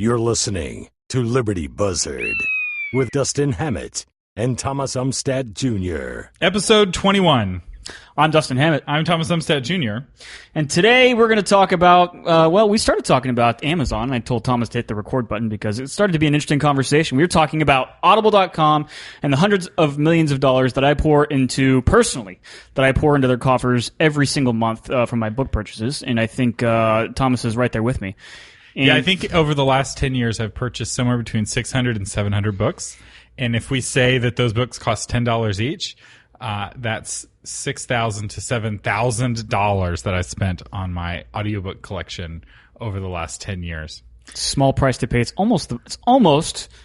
You're listening to Liberty Buzzard with Dustin Hammett and Thomas Umstattd Jr. Episode 21. I'm Dustin Hammett. I'm Thomas Umstattd Jr. And today we're going to talk about, we started talking about Amazon. I told Thomas to hit the record button because it started to be an interesting conversation. We were talking about Audible.com and the hundreds of millions of dollars that I pour into, personally, that I pour into their coffers every single month from my book purchases. And I think Thomas is right there with me. And I think over the last 10 years, I've purchased somewhere between 600 and 700 books. And if we say that those books cost $10 each, that's $6,000 to $7,000 that I spent on my audiobook collection over the last 10 years. Small price to pay. It's almost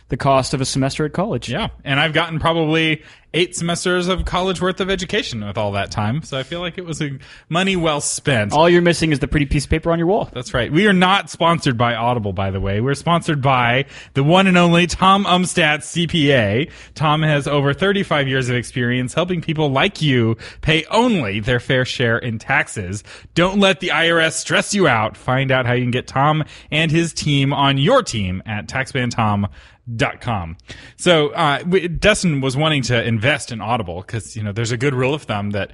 the cost of a semester at college. Yeah, and I've gotten probably 8 semesters of college worth of education with all that time, so I feel like it was money well spent. All you're missing is the pretty piece of paper on your wall. That's right. We are not sponsored by Audible, by the way. We're sponsored by the one and only Tom Umstattd, CPA. Tom has over 35 years of experience helping people like you pay only their fair share in taxes. Don't let the IRS stress you out. Find out how you can get Tom and his team on your team at taxmantom.com. So Dustin was wanting to invest in Audible because there's a good rule of thumb that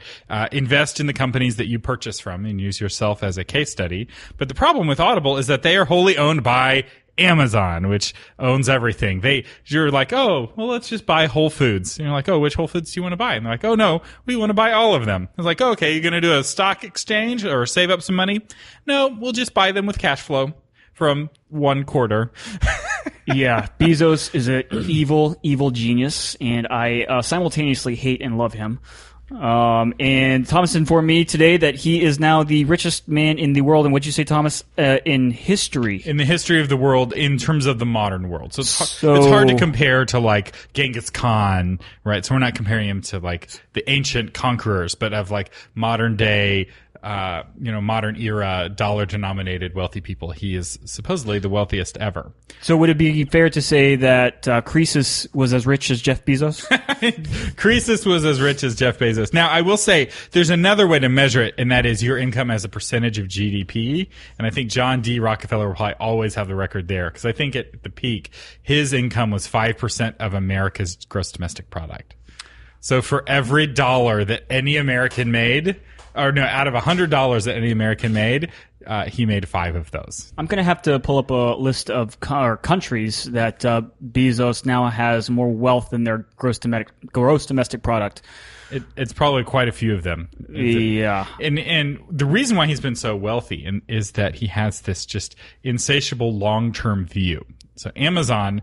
invest in the companies that you purchase from and use yourself as a case study. But the problem with Audible is that they are wholly owned by Amazon, which owns everything. You're like, oh, well, let's just buy Whole Foods. And you're like, oh, which Whole Foods do you want to buy? And they're like, oh, no, we want to buy all of them. I was like, oh, okay, you're going to do a stock exchange or save up some money? No, we'll just buy them with cash flow from one quarter. Yeah, Bezos is an evil genius, and I simultaneously hate and love him. And Thomas informed me today that he is now the richest man in the world. And what'd you say, Thomas? In history. In the history of the world, in terms of the modern world. So it's hard to compare to like Genghis Khan, right? So we're not comparing him to like the ancient conquerors, but of like modern day, modern era dollar denominated wealthy people. He is supposedly the wealthiest ever. So would it be fair to say that Croesus was as rich as Jeff Bezos? Croesus was as rich as Jeff Bezos. Now, I will say there's another way to measure it, and that is your income as a percentage of GDP. And I think John D. Rockefeller will probably always have the record there because I think at the peak, his income was 5% of America's gross domestic product. So for every dollar that any American made, out of $100 that any American made, he made 5 of those. I'm going to have to pull up a list of countries that Bezos now has more wealth than their gross domestic product. It's probably quite a few of them. Yeah. And the reason why he's been so wealthy is that he has this just insatiable long-term view. So Amazon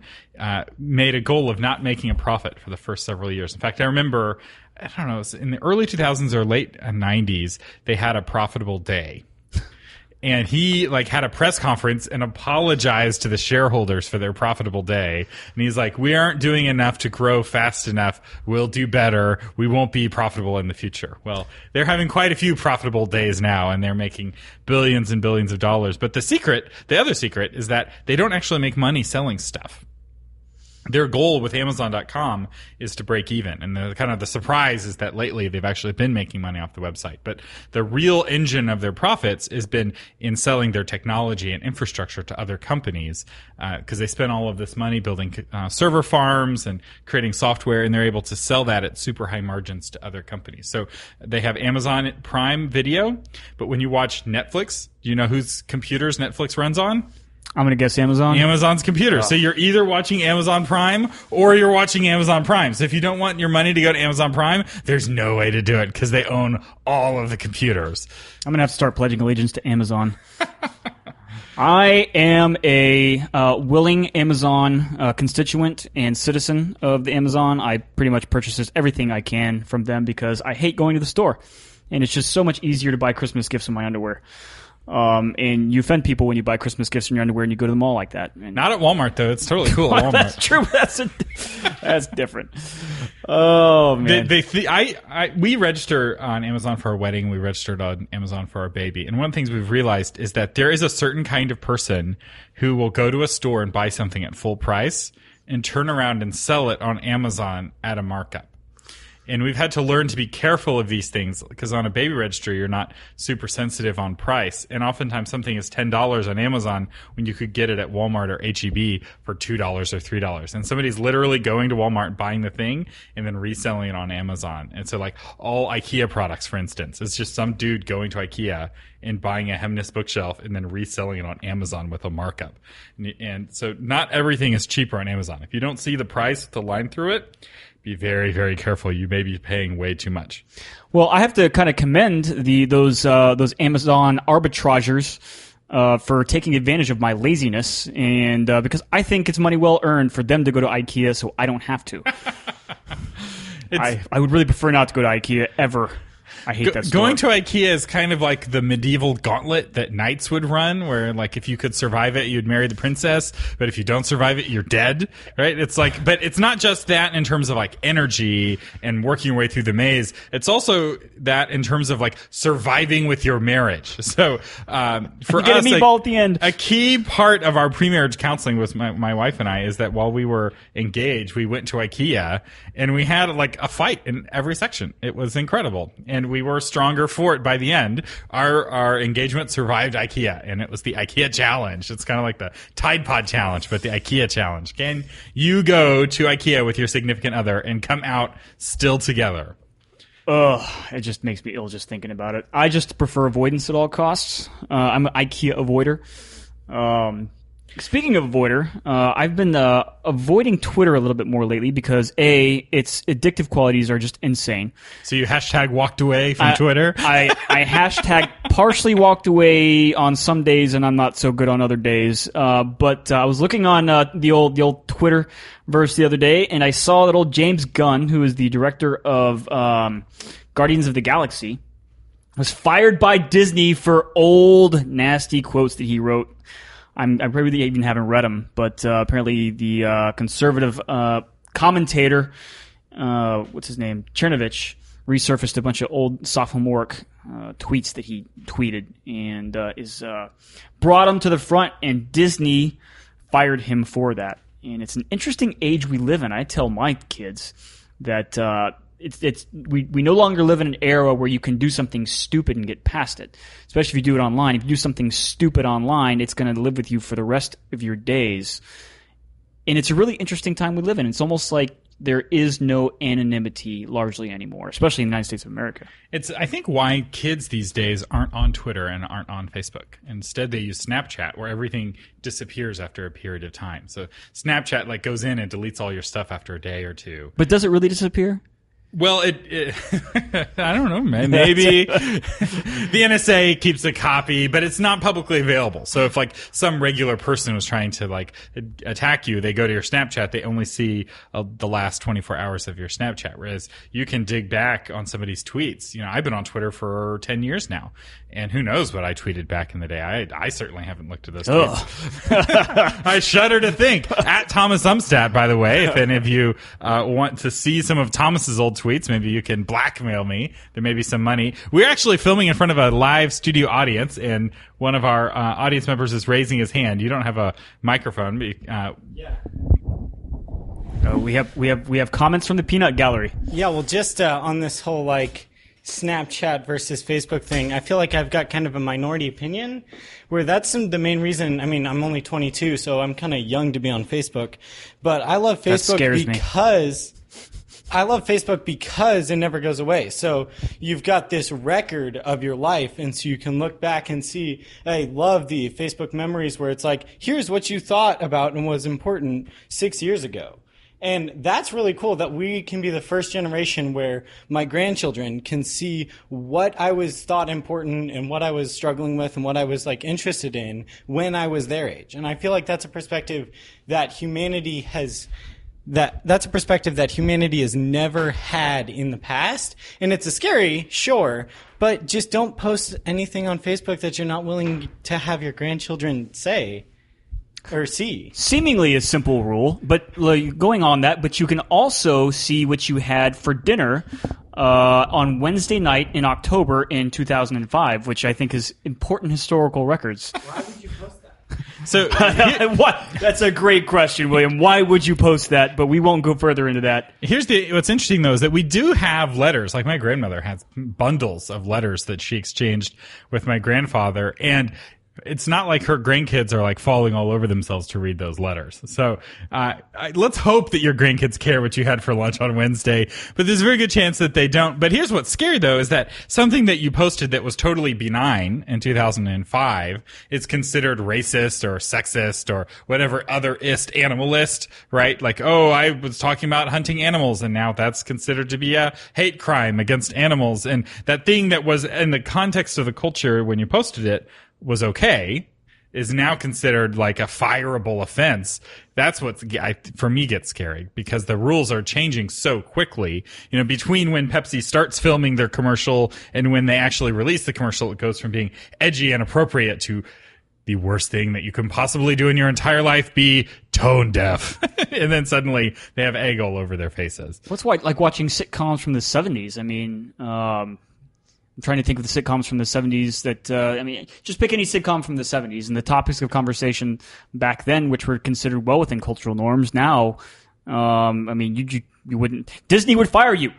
made a goal of not making a profit for the first several years. In fact, I remember, I don't know, it was in the early 2000s or late 90s, they had a profitable day. And he had a press conference and apologized to the shareholders for their profitable day. And he's like, we aren't doing enough to grow fast enough. We'll do better. We won't be profitable in the future. Well, they're having quite a few profitable days now, and they're making billions and billions of dollars. But the other secret is that they don't actually make money selling stuff. Their goal with Amazon.com is to break even. And the surprise is that lately they've actually been making money off the website. But the real engine of their profits has been in selling their technology and infrastructure to other companies because they spend all of this money building server farms and creating software, and they're able to sell that at super high margins to other companies. So they have Amazon Prime Video, but when you watch Netflix, do you know whose computers Netflix runs on? I'm going to guess Amazon. Amazon's computer. So you're either watching Amazon Prime or you're watching Amazon Prime. So if you don't want your money to go to Amazon Prime, there's no way to do it because they own all of the computers. I'm going to have to start pledging allegiance to Amazon. I am a willing Amazon constituent and citizen of the Amazon. I pretty much purchase everything I can from them because I hate going to the store. And it's just so much easier to buy Christmas gifts in my underwear. And you offend people when you buy Christmas gifts in your underwear and you go to the mall like that. And not at Walmart, though. It's totally cool at Walmart. That's true. That's different. Oh, man. We register on Amazon for our wedding. We registered on Amazon for our baby. And one of the things we've realized is that there is a certain kind of person who will go to a store and buy something at full price and turn around and sell it on Amazon at a markup. And we've had to learn to be careful of these things because on a baby registry, you're not super sensitive on price. And oftentimes something is $10 on Amazon when you could get it at Walmart or H-E-B for $2 or $3. And somebody's literally going to Walmart and buying the thing and then reselling it on Amazon. And so like all IKEA products, for instance, it's just some dude going to IKEA and buying a Hemnes bookshelf and then reselling it on Amazon with a markup. And so not everything is cheaper on Amazon. If you don't see the price with the line through it, be very, very careful. You may be paying way too much. Well, I have to kind of commend those Amazon arbitragers for taking advantage of my laziness, and because I think it's money well earned for them to go to IKEA, so I don't have to. I would really prefer not to go to IKEA ever. I hate that store. Going to IKEA is kind of like the medieval gauntlet that knights would run, where like if you could survive it, you'd marry the princess, but if you don't survive it, you're dead, right? It's like, but it's not just that in terms of like energy and working your way through the maze. It's also that in terms of like surviving with your marriage. So for you get us, a meatball at the end. A key part of our pre-marriage counseling with my wife and I is that while we were engaged, we went to IKEA and we had like a fight in every section. It was incredible. And we were stronger for it by the end. Our engagement survived IKEA, and it was the IKEA challenge. It's kind of like the Tide Pod challenge, but the IKEA challenge. Can you go to IKEA with your significant other and come out still together? Ugh, it just makes me ill just thinking about it. I just prefer avoidance at all costs. I'm an IKEA avoider. Speaking of avoider, I've been avoiding Twitter a little bit more lately because its addictive qualities are just insane. So you hashtag walked away from Twitter? I hashtag partially walked away on some days, and I'm not so good on other days. But I was looking on the old Twitter verse the other day, and I saw that old James Gunn, who is the director of Guardians of the Galaxy, was fired by Disney for old nasty quotes that he wrote. I probably even haven't read them, but apparently the conservative commentator, what's his name, Chernovich, resurfaced a bunch of old sophomoric tweets that he tweeted and brought him to the front, and Disney fired him for that. And it's an interesting age we live in. I tell my kids that we no longer live in an era where you can do something stupid and get past it, especially if you do it online. If you do something stupid online, it's going to live with you for the rest of your days. And it's a really interesting time we live in. It's almost like there is no anonymity largely anymore, especially in the United States of America. It's, I think, why kids these days aren't on Twitter and aren't on Facebook. Instead, they use Snapchat, where everything disappears after a period of time. So Snapchat like goes in and deletes all your stuff after a day or two. But does it really disappear? Well, it I don't know, man. Maybe the NSA keeps a copy, but it's not publicly available. So if like some regular person was trying to like attack you, they go to your Snapchat, they only see the last 24 hours of your Snapchat. Whereas you can dig back on somebody's tweets. You know, I've been on Twitter for 10 years now, and who knows what I tweeted back in the day. I certainly haven't looked at those tweets. I shudder to think. At Thomas Umstadt, by the way, if any of you want to see some of Thomas's old tweets, maybe you can blackmail me. There may be some money. We're actually filming in front of a live studio audience, and one of our audience members is raising his hand. You don't have a microphone. Yeah. We have comments from the Peanut Gallery. Yeah, well, just on this whole like Snapchat versus Facebook thing, I feel like I've got kind of a minority opinion, where that's the main reason. I mean, I'm only 22, so I'm kind of young to be on Facebook, but I love Facebook because it never goes away. So you've got this record of your life, and so you can look back and see, I love the Facebook memories where it's like, here's what you thought about and was important 6 years ago. And that's really cool that we can be the first generation where my grandchildren can see what I was thought important and what I was struggling with and what I was like interested in when I was their age. And I feel like that's a perspective that humanity has never had in the past. And it's a scary, sure, but just don't post anything on Facebook that you're not willing to have your grandchildren say or see. Seemingly a simple rule, but going on that, but you can also see what you had for dinner on Wednesday night in October in 2005, which I think is important historical records. Why would you post that? So What? That's a great question, William. Why would you post that? But we won't go further into that. what's interesting though is that we do have letters. Like my grandmother has bundles of letters that she exchanged with my grandfather, and it's not like her grandkids are like falling all over themselves to read those letters. So let's hope that your grandkids care what you had for lunch on Wednesday, but there's a very good chance that they don't. But here's what's scary though, is that something that you posted that was totally benign in 2005 is considered racist or sexist or whatever other-ist, animalist, right? Like, oh, I was talking about hunting animals and now that's considered to be a hate crime against animals. And that thing that was in the context of the culture when you posted it was okay, is now considered like a fireable offense. That's what for me gets scary, because the rules are changing so quickly. Between when Pepsi starts filming their commercial and when they actually release the commercial, it goes from being edgy and appropriate to the worst thing that you can possibly do in your entire life, be tone deaf. And then suddenly they have egg all over their faces. What's like watching sitcoms from the 70s? I mean, I'm trying to think of the sitcoms from the 70s that, just pick any sitcom from the 70s, and the topics of conversation back then, which were considered well within cultural norms. Now, you wouldn't. Disney would fire you.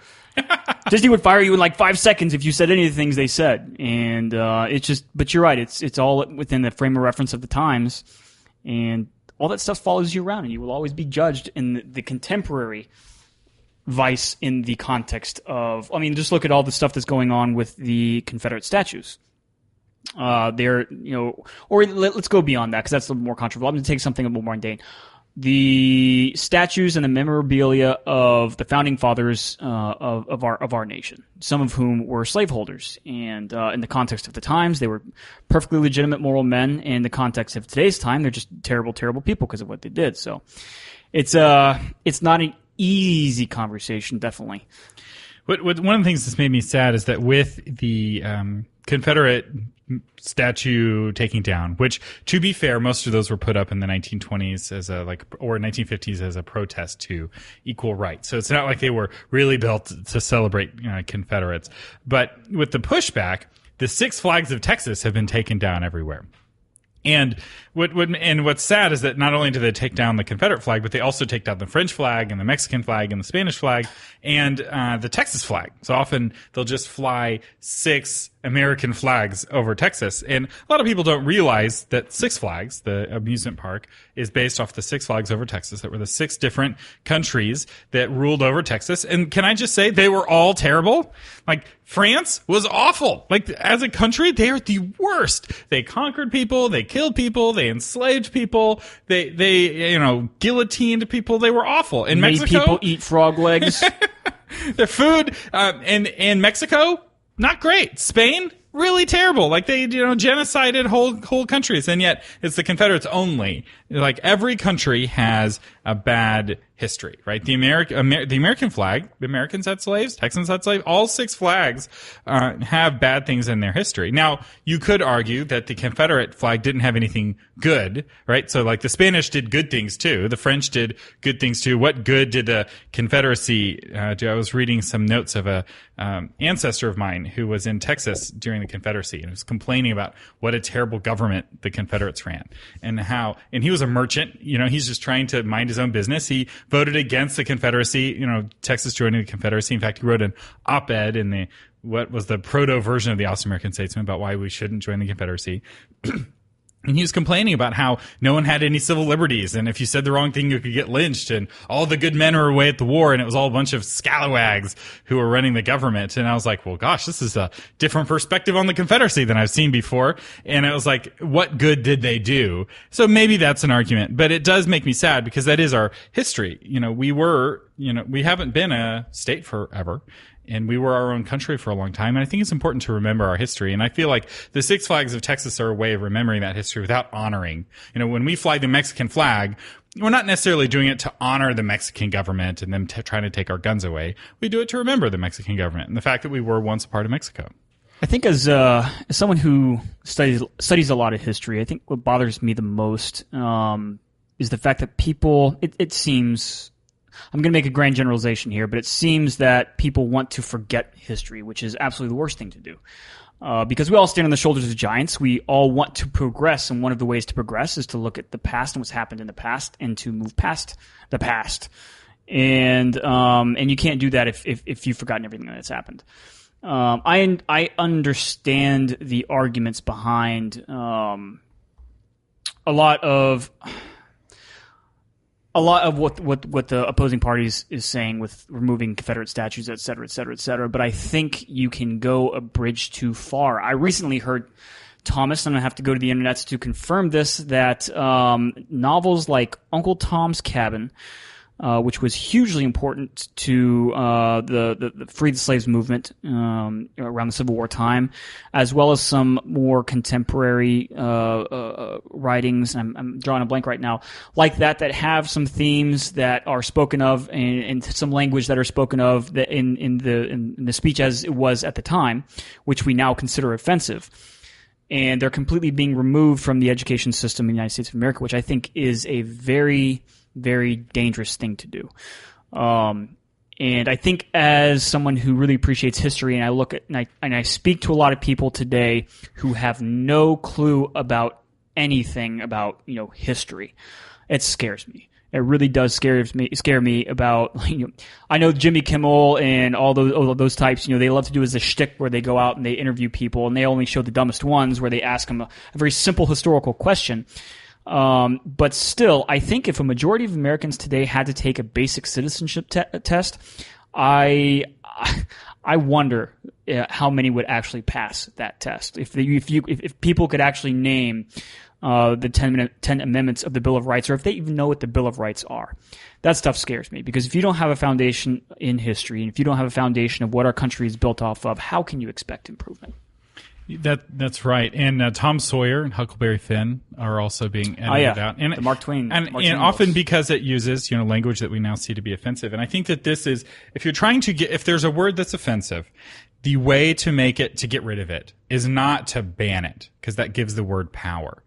Disney would fire you in like 5 seconds if you said any of the things they said. And but you're right. It's all within the frame of reference of the times, and all that stuff follows you around, and you will always be judged in the contemporary vice in the context of, just look at all the stuff that's going on with the Confederate statues. Or let's go beyond that, because that's a little more controversial. I'm going to take something a little more mundane. The statues and the memorabilia of the founding fathers of our nation, some of whom were slaveholders, and in the context of the times, they were perfectly legitimate moral men. In the context of today's time, they're just terrible, terrible people because of what they did. So it's not an easy conversation, definitely. One of the things that's made me sad is that with the Confederate statue taking down, which, to be fair, most of those were put up in the 1920s or 1950s as a protest to equal rights. So it's not like they were really built to celebrate Confederates. But with the pushback, the Six Flags of Texas have been taken down everywhere. And what's sad is that not only do they take down the Confederate flag, but they also take down the French flag and the Mexican flag and the Spanish flag and the Texas flag. So often they'll just fly 6 American flags over Texas. And a lot of people don't realize that Six Flags, the amusement park, is based off the Six Flags over Texas. That were the 6 different countries that ruled over Texas. And can I just say, they were all terrible? Like, France was awful. Like, as a country, they are the worst. They conquered people, they killed people, they enslaved people, they guillotined people. They were awful. In Made Mexico, people eat frog legs. their food, in Mexico, not great. Spain, really terrible. Like, they, genocided whole countries. And yet it's the Confederates only. Like, every country has a bad history, right? The American flag, the Americans had slaves, Texans had slaves, all 6 flags, have bad things in their history. Now, you could argue that the Confederate flag didn't have anything good, right? So, like, the Spanish did good things too. The French did good things too. What good did the Confederacy do? I was reading some notes of a ancestor of mine who was in Texas during the Confederacy and was complaining about what a terrible government the Confederates ran, and he was a merchant. He's just trying to mind his own business. He voted against the Confederacy, Texas joining the Confederacy. In fact, he wrote an op-ed in what was the proto version of the Austin-American Statesman about why we shouldn't join the Confederacy. And he was complaining about how no one had any civil liberties, and if you said the wrong thing, you could get lynched, and all the good men were away at the war, and it was all a bunch of scalawags who were running the government. And I was like, well, gosh, this is a different perspective on the Confederacy than I've seen before. And it was like, what good did they do? So maybe that's an argument, but it does make me sad because that is our history. We haven't been a state forever. And we were our own country for a long time. And I think it's important to remember our history. And I feel like the Six Flags of Texas are a way of remembering that history without honoring. When we fly the Mexican flag, we're not necessarily doing it to honor the Mexican government and them trying to take our guns away. We do it to remember the Mexican government and the fact that we were once a part of Mexico. I think as someone who studies a lot of history, I think what bothers me the most is the fact that people, it seems, I'm going to make a grand generalization here, but it seems that people want to forget history, which is absolutely the worst thing to do. Because we all stand on the shoulders of giants. We all want to progress, and one of the ways to progress is to look at the past and what's happened in the past and to move past the past. And you can't do that if you've forgotten everything that's happened. I understand the arguments behind a lot of what the opposing parties is saying with removing Confederate statues, et cetera, et cetera, et cetera. But I think you can go a bridge too far. I recently heard Thomas, and I have to go to the internet to confirm this, that novels like Uncle Tom's Cabin, which was hugely important to the Free the Slaves movement around the Civil War time, as well as some more contemporary writings. I'm drawing a blank right now, like that have some themes that are spoken of and some language that are spoken of that in the speech as it was at the time, which we now consider offensive. And they're completely being removed from the education system in the United States of America, which I think is a very, very dangerous thing to do. And I think as someone who really appreciates history, and I look at and I speak to a lot of people today who have no clue about anything about history, it scares me. It really does scare me about, I know Jimmy Kimmel and all those types, they love to do as a shtick where they go out and they interview people and they only show the dumbest ones where they ask them a very simple historical question. But still, I think if a majority of Americans today had to take a basic citizenship test, I wonder how many would actually pass that test. If people could actually name the 10 amendments of the Bill of Rights, or if they even know what the Bill of Rights are. That stuff scares me, because if you don't have a foundation in history, and if you don't have a foundation of what our country is built off of, how can you expect improvement? That's right. And Tom Sawyer and Huckleberry Finn are also being edited out. And the Mark Twain. And books. often because it uses, language that we now see to be offensive. And I think that this is, if you're trying to if there's a word that's offensive, the way to get rid of it is not to ban it, because that gives the word power.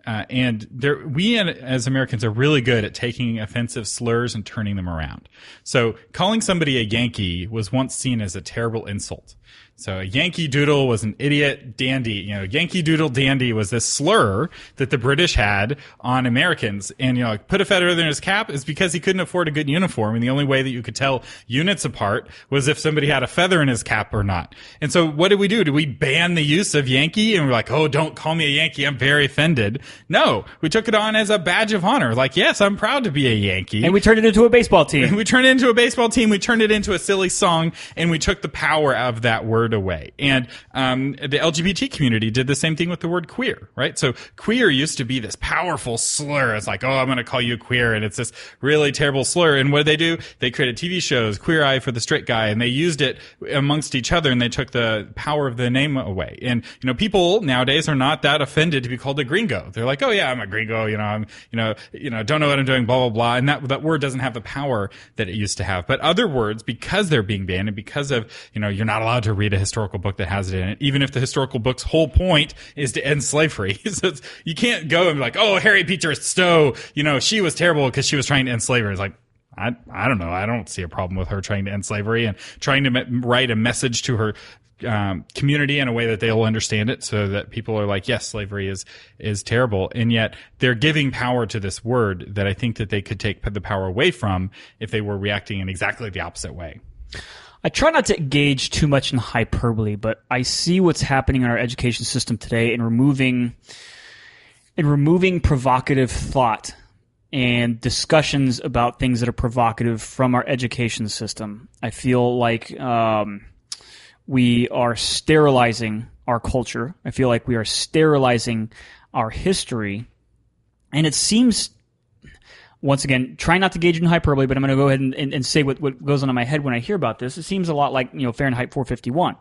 We as Americans are really good at taking offensive slurs and turning them around. So calling somebody a Yankee was once seen as a terrible insult. So a Yankee Doodle was an idiot dandy. Yankee Doodle dandy was this slur that the British had on Americans. And, put a feather in his cap is because he couldn't afford a good uniform. And the only way that you could tell units apart was if somebody had a feather in his cap or not. And so what did we do? Did we ban the use of Yankee? And we're like, oh, don't call me a Yankee. I'm very offended. No, we took it on as a badge of honor. Like, yes, I'm proud to be a Yankee. And we turned it into a baseball team. We turned it into a baseball team. We turned it into a silly song, and we took the power of that word away. And the LGBT community did the same thing with the word queer, right? So queer used to be this powerful slur. It's like, oh, I'm going to call you queer, and it's this really terrible slur. And what did they do? They created TV shows, Queer Eye for the Straight Guy, and they used it amongst each other, and they took the power of the name away. And people nowadays are not that offended to be called a gringo. They're like, oh yeah, I'm a gringo. I'm don't know what I'm doing, blah blah blah. And that word doesn't have the power that it used to have. But other words, because they're being banned, and because of you're not allowed to read a historical book that has it in it, even if the historical book's whole point is to end slavery. So you can't go and be like, oh, Harriet Beecher Stowe, she was terrible because she was trying to end slavery. It's like, I don't know. I don't see a problem with her trying to end slavery and trying to write a message to her community in a way that they'll understand it, so that people are like, yes, slavery is terrible. And yet they're giving power to this word that I think that they could take the power away from if they were reacting in exactly the opposite way. I try not to engage too much in hyperbole, but I see what's happening in our education system today in removing provocative thought and discussions about things that are provocative from our education system. I feel like we are sterilizing our culture. I feel like we are sterilizing our history. And it seems, once again, try not to gauge in hyperbole, but I'm going to go ahead and say what goes on in my head when I hear about this. It seems a lot like Fahrenheit 451,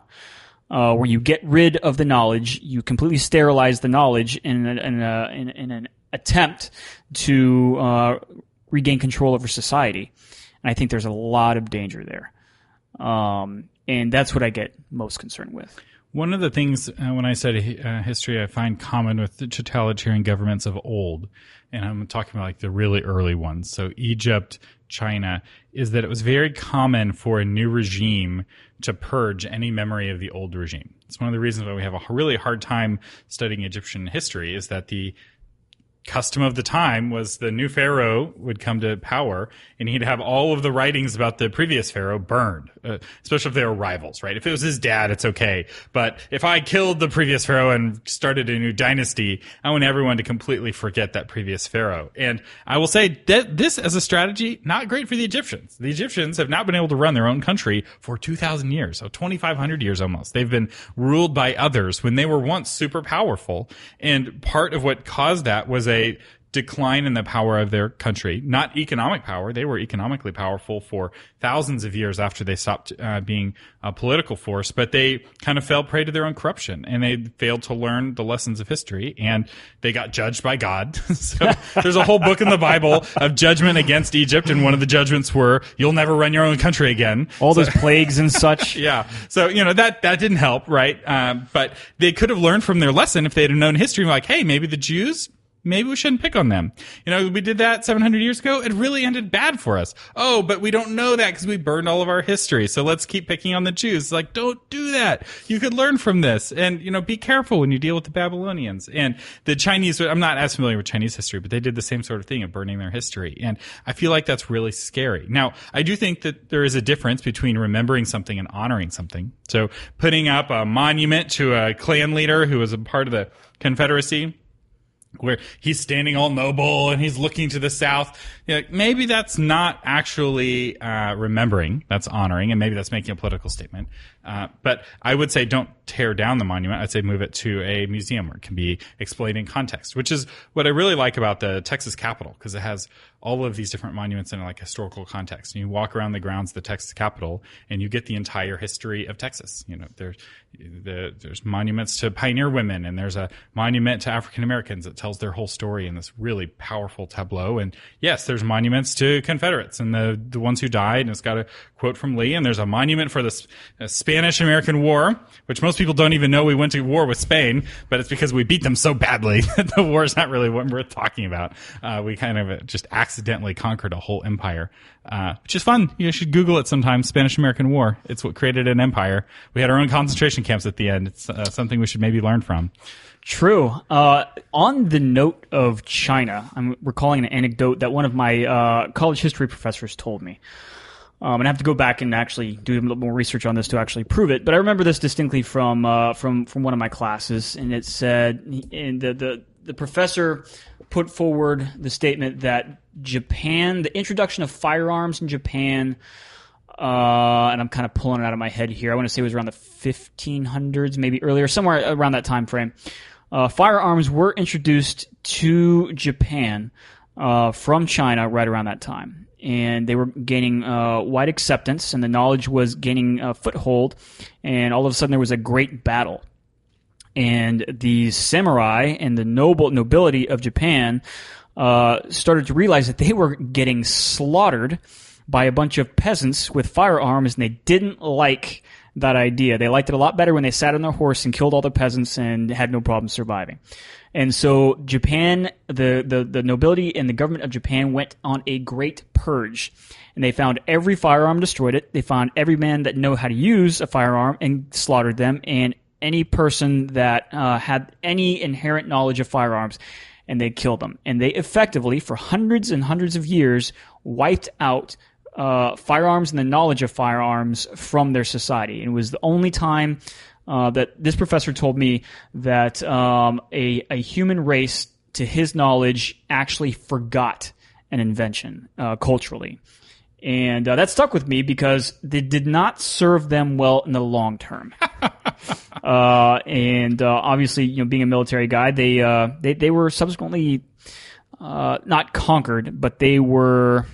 where you get rid of the knowledge, you completely sterilize the knowledge in an attempt to regain control over society. And I think there's a lot of danger there. And that's what I get most concerned with. One of the things when I study history, I find common with the totalitarian governments of old, and I'm talking about like the really early ones, so Egypt, China, is that it was very common for a new regime to purge any memory of the old regime. It's one of the reasons why we have a really hard time studying Egyptian history, is that the custom of the time was the new pharaoh would come to power and he'd have all of the writings about the previous pharaoh burned, especially if they were rivals, right? If it was his dad, it's okay. But if I killed the previous pharaoh and started a new dynasty, I want everyone to completely forget that previous pharaoh. And I will say that this as a strategy, not great for the Egyptians. The Egyptians have not been able to run their own country for 2,000 years, so 2,500 years almost. They've been ruled by others when they were once super powerful. And part of what caused that was a decline in the power of their country, not economic power. They were economically powerful for thousands of years after they stopped being a political force, but they kind of fell prey to their own corruption and they failed to learn the lessons of history and they got judged by God. So there's a whole book in the Bible of judgment against Egypt, and one of the judgments were, you'll never run your own country again. All those plagues and such. Yeah. So, that didn't help, right? But they could have learned from their lesson if they'd have known history, like, hey, maybe the Jews, maybe we shouldn't pick on them. We did that 700 years ago. It really ended bad for us. Oh, but we don't know that because we burned all of our history. So let's keep picking on the Jews. It's like, don't do that. You could learn from this. And, be careful when you deal with the Babylonians. And the Chinese, I'm not as familiar with Chinese history, but they did the same sort of thing of burning their history. And I feel like that's really scary. Now, I do think that there is a difference between remembering something and honoring something. So putting up a monument to a clan leader who was a part of the Confederacy, where he's standing all noble and he's looking to the south. Maybe that's not actually remembering, that's honoring, and maybe that's making a political statement. But I would say don't tear down the monument. I'd say move it to a museum where it can be explained in context, which is what I really like about the Texas Capitol, because it has all of these different monuments in like historical context. And you walk around the grounds of the Texas Capitol and you get the entire history of Texas. There's monuments to pioneer women, and there's a monument to African Americans that tells their whole story in this really powerful tableau. And yes, there's monuments to Confederates and the ones who died, and it's got a quote from Lee, and there's a monument for the Spanish-American War, which most people don't even know we went to war with Spain, but it's because we beat them so badly that the war is not really what we're talking about. We kind of just accidentally conquered a whole empire, which is fun. You should Google it sometime, Spanish-American War. It's what created an empire. We had our own concentration camps at the end. It's something we should maybe learn from. True. On the note of China, I'm recalling an anecdote that one of my college history professors told me. And I have to go back and actually do a little more research on this to actually prove it. But I remember this distinctly from one of my classes, and it said, and the professor put forward the statement that Japan, the introduction of firearms in Japan, and I'm kind of pulling it out of my head here. I want to say it was around the 1500s, maybe earlier, somewhere around that time frame. Firearms were introduced to Japan from China right around that time. And they were gaining wide acceptance, and the knowledge was gaining a foothold, and all of a sudden there was a great battle. And the samurai and the nobility of Japan started to realize that they were getting slaughtered by a bunch of peasants with firearms, and they didn't like that idea. They liked it a lot better when they sat on their horse and killed all the peasants and had no problem surviving. And so Japan, the nobility and the government of Japan went on a great purge. And they found every firearm, destroyed it. They found every man that knew how to use a firearm and slaughtered them. And any person that had any inherent knowledge of firearms, and they killed them. And they effectively, for hundreds and hundreds of years, wiped out firearms and the knowledge of firearms from their society. And it was the only time that this professor told me that a human race, to his knowledge, actually forgot an invention culturally. And that stuck with me because they did not serve them well in the long term. And obviously, being a military guy, they were subsequently not conquered, but they were...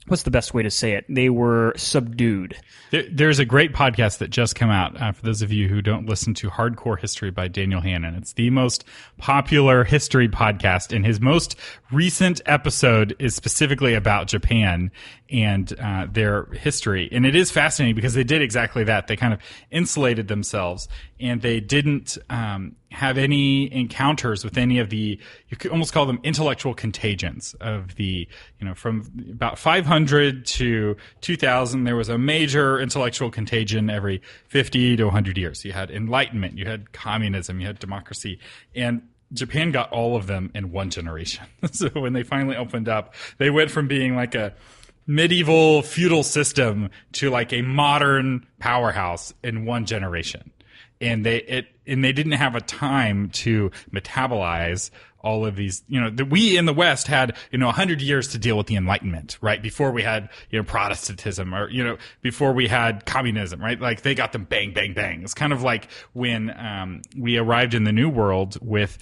What's the best way to say it? They were subdued. There's a great podcast that just came out for those of you who don't listen to Hardcore History by Daniel Hannan. It's the most popular history podcast, and his most recent episode is specifically about Japan and their history. And it is fascinating because they did exactly that. They kind of insulated themselves. and they didn't have any encounters with any of the, you could almost call them intellectual contagions of the, from about 500 to 2000, there was a major intellectual contagion every 50 to 100 years. You had Enlightenment, you had communism, you had democracy, and Japan got all of them in one generation. So when they finally opened up, they went from being like a medieval feudal system to like a modern powerhouse in one generation. And they didn't have a time to metabolize all of these, we in the West had, 100 years to deal with the Enlightenment, right? Before we had, Protestantism or, before we had communism, right? Like they got them bang, bang, bang. It's kind of like when, we arrived in the New World with,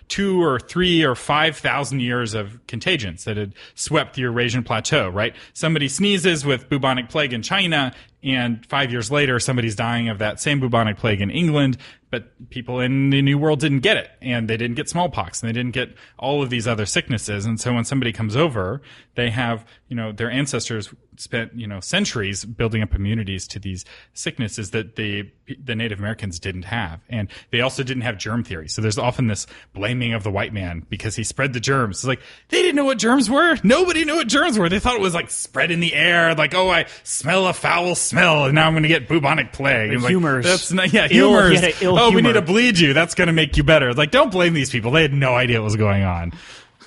2 or 3 or 5,000 years of contagions that had swept the Eurasian plateau, right? Somebody sneezes with bubonic plague in China, and 5 years later, somebody's dying of that same bubonic plague in England, but people in the New World didn't get it, and they didn't get smallpox, and they didn't get all of these other sicknesses. And so when somebody comes over, they have, their ancestors spent, centuries building up immunities to these sicknesses that the Native Americans didn't have. And they also didn't have germ theory. So there's often this blaming of the white man because he spread the germs. It's like, they didn't know what germs were. Nobody knew what germs were. They thought it was like spread in the air. Like, oh, I smell a foul smell, and now I'm going to get bubonic plague. Like humors. That's not, humors. Ill we humor. need to bleed you. That's going to make you better. Like, don't blame these people. They had no idea what was going on.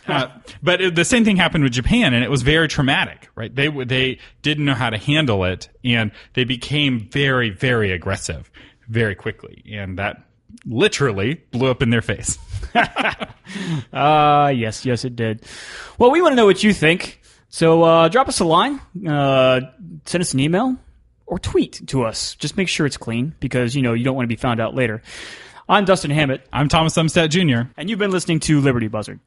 But the same thing happened with Japan, and it was very traumatic, right? They didn't know how to handle it, and they became very, very aggressive very quickly, and that literally blew up in their face. Yes, it did. Well, we want to know what you think, so drop us a line, send us an email, or tweet to us. Just make sure it's clean, because, you don't want to be found out later. I'm Dustin Hammett. I'm Thomas Umstattd Jr. And you've been listening to Liberty Buzzard.